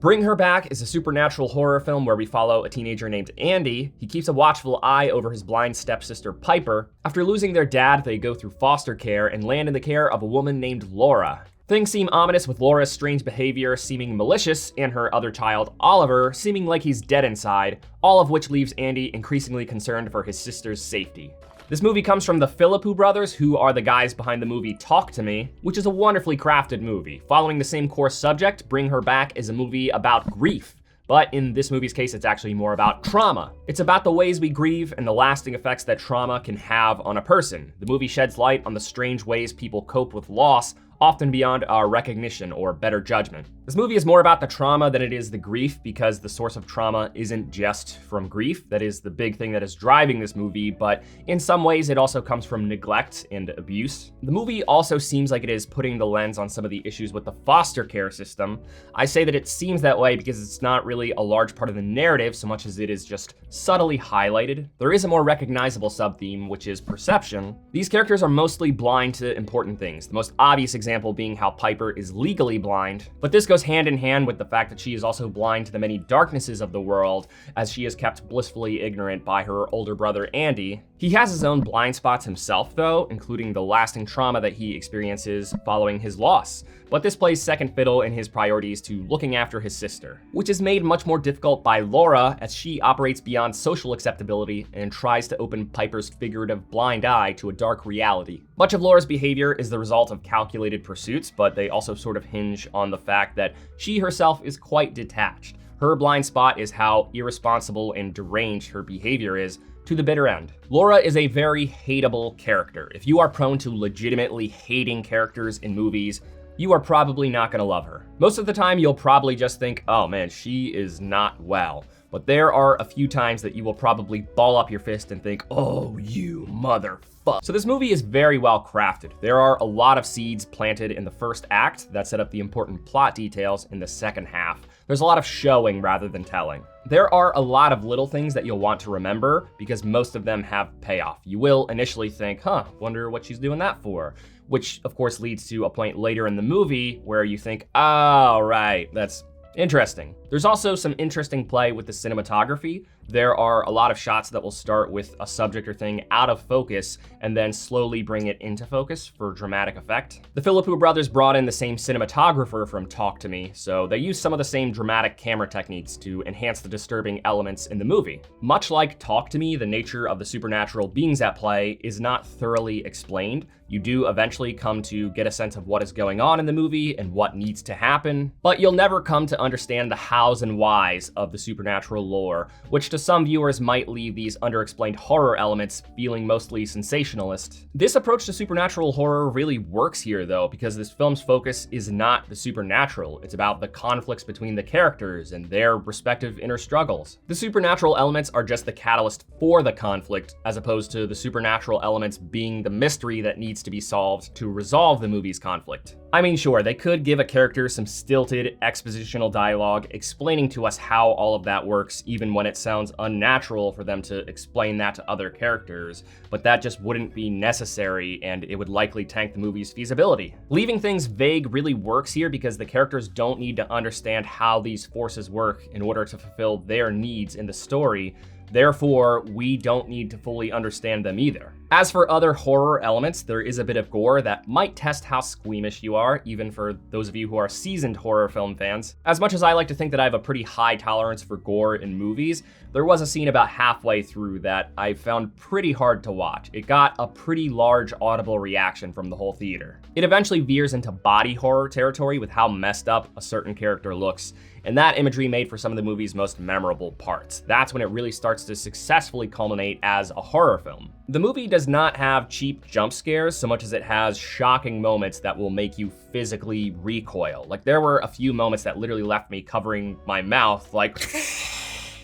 Bring Her Back is a supernatural horror film where we follow a teenager named Andy. He keeps a watchful eye over his blind stepsister Piper. After losing their dad, they go through foster care and land in the care of a woman named Laura. Things seem ominous with Laura's strange behavior seeming malicious and her other child, Oliver, seeming like he's dead inside, all of which leaves Andy increasingly concerned for his sister's safety. This movie comes from the Philippou brothers, who are the guys behind the movie Talk to Me, which is a wonderfully crafted movie. Following the same core subject, Bring Her Back is a movie about grief. But in this movie's case, it's actually more about trauma. It's about the ways we grieve and the lasting effects that trauma can have on a person. The movie sheds light on the strange ways people cope with loss, often beyond our recognition or better judgment. This movie is more about the trauma than it is the grief, because the source of trauma isn't just from grief. That is the big thing that is driving this movie, but in some ways it also comes from neglect and abuse. The movie also seems like it is putting the lens on some of the issues with the foster care system. I say that it seems that way because it's not really a large part of the narrative so much as it is just subtly highlighted. There is a more recognizable sub-theme, which is perception. These characters are mostly blind to important things, the most obvious example being how Piper is legally blind, but this goes hand in hand with the fact that she is also blind to the many darknesses of the world, as she is kept blissfully ignorant by her older brother Andy. He has his own blind spots himself though, including the lasting trauma that he experiences following his loss, but this plays second fiddle in his priorities to looking after his sister, which is made much more difficult by Laura as she operates beyond social acceptability and tries to open Piper's figurative blind eye to a dark reality. Much of Laura's behavior is the result of calculated pursuits, but they also sort of hinge on the fact that she herself is quite detached. Her blind spot is how irresponsible and deranged her behavior is, to the bitter end. Laura is a very hateable character. If you are prone to legitimately hating characters in movies, you are probably not gonna love her. Most of the time, you'll probably just think, oh man, she is not well. But there are a few times that you will probably ball up your fist and think, oh, you motherfucker. So this movie is very well crafted. There are a lot of seeds planted in the first act that set up the important plot details in the second half. There's a lot of showing rather than telling. There are a lot of little things that you'll want to remember because most of them have payoff. You will initially think, wonder what she's doing that for, which of course leads to a point later in the movie where you think, oh, right, that's interesting. There's also some interesting play with the cinematography. There are a lot of shots that will start with a subject or thing out of focus and then slowly bring it into focus for dramatic effect. The Philippou brothers brought in the same cinematographer from Talk to Me, so they used some of the same dramatic camera techniques to enhance the disturbing elements in the movie. Much like Talk to Me, the nature of the supernatural beings at play is not thoroughly explained. You do eventually come to get a sense of what is going on in the movie and what needs to happen, but you'll never come to understand the hows and whys of the supernatural lore, which to some viewers might leave these underexplained horror elements feeling mostly sensationalist. This approach to supernatural horror really works here though, because this film's focus is not the supernatural, it's about the conflicts between the characters and their respective inner struggles. The supernatural elements are just the catalyst for the conflict, as opposed to the supernatural elements being the mystery that needs to be solved to resolve the movie's conflict. I mean, sure, they could give a character some stilted expositional dialogue explaining to us how all of that works, even when it sounds unnatural for them to explain that to other characters, but that just wouldn't be necessary and it would likely tank the movie's feasibility. Leaving things vague really works here because the characters don't need to understand how these forces work in order to fulfill their needs in the story. Therefore, we don't need to fully understand them either. As for other horror elements, there is a bit of gore that might test how squeamish you are, even for those of you who are seasoned horror film fans. As much as I like to think that I have a pretty high tolerance for gore in movies, there was a scene about halfway through that I found pretty hard to watch. It got a pretty large audible reaction from the whole theater. It eventually veers into body horror territory with how messed up a certain character looks, and that imagery made for some of the movie's most memorable parts. That's when it really starts to successfully culminate as a horror film. The movie does not have cheap jump scares so much as it has shocking moments that will make you physically recoil. Like, there were a few moments that literally left me covering my mouth like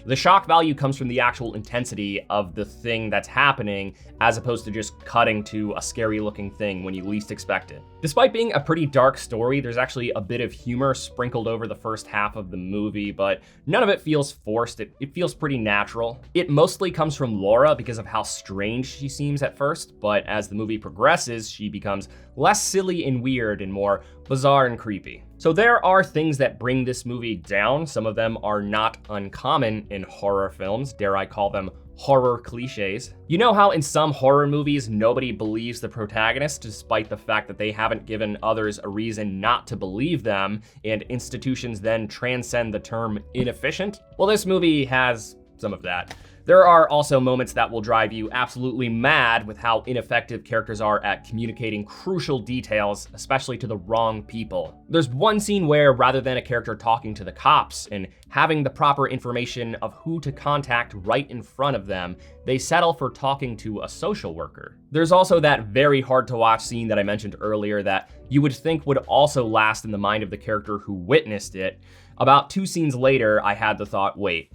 The shock value comes from the actual intensity of the thing that's happening, as opposed to just cutting to a scary looking thing when you least expect it. Despite being a pretty dark story, there's actually a bit of humor sprinkled over the first half of the movie, but none of it feels forced. It feels pretty natural. It mostly comes from Laura because of how strange she seems at first, but as the movie progresses, she becomes less silly and weird and more bizarre and creepy. So there are things that bring this movie down. Some of them are not uncommon in horror films, dare I call them horror cliches. You know how in some horror movies, nobody believes the protagonist despite the fact that they haven't given others a reason not to believe them, and institutions then transcend the term inefficient? Well, this movie has some of that. There are also moments that will drive you absolutely mad with how ineffective characters are at communicating crucial details, especially to the wrong people. There's one scene where, rather than a character talking to the cops and having the proper information of who to contact right in front of them, they settle for talking to a social worker. There's also that very hard to watch scene that I mentioned earlier that you would think would also last in the mind of the character who witnessed it. About 2 scenes later, I had the thought, wait,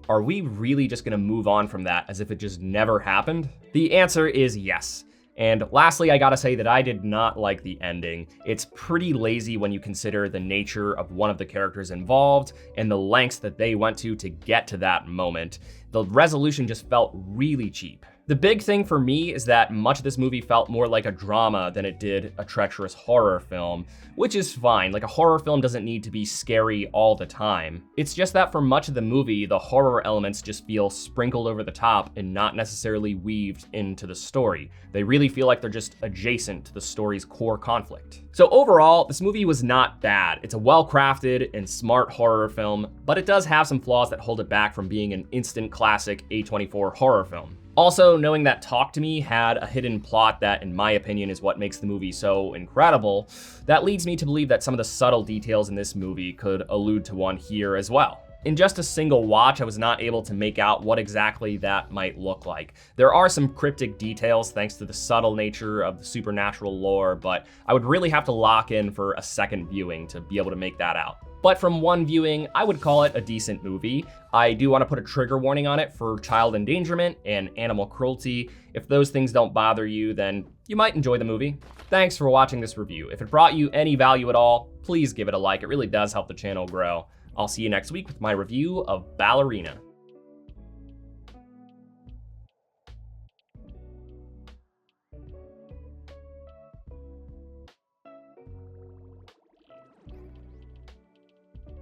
are we really just gonna move on from that as if it just never happened? The answer is yes. And lastly, I gotta say that I did not like the ending. It's pretty lazy when you consider the nature of one of the characters involved and the lengths that they went to get to that moment. The resolution just felt really cheap. The big thing for me is that much of this movie felt more like a drama than it did a treacherous horror film, which is fine. Like, a horror film doesn't need to be scary all the time. It's just that for much of the movie, the horror elements just feel sprinkled over the top and not necessarily weaved into the story. They really feel like they're just adjacent to the story's core conflict. So overall, this movie was not bad. It's a well-crafted and smart horror film, but it does have some flaws that hold it back from being an instant classic A24 horror film. Also, knowing that Talk to Me had a hidden plot that, in my opinion, is what makes the movie so incredible, that leads me to believe that some of the subtle details in this movie could allude to one here as well. In just a single watch, I was not able to make out what exactly that might look like. There are some cryptic details thanks to the subtle nature of the supernatural lore, but I would really have to lock in for a second viewing to be able to make that out. But from one viewing, I would call it a decent movie. I do want to put a trigger warning on it for child endangerment and animal cruelty. If those things don't bother you, then you might enjoy the movie. Thanks for watching this review. If it brought you any value at all, please give it a like. It really does help the channel grow. I'll see you next week with my review of Ballerina.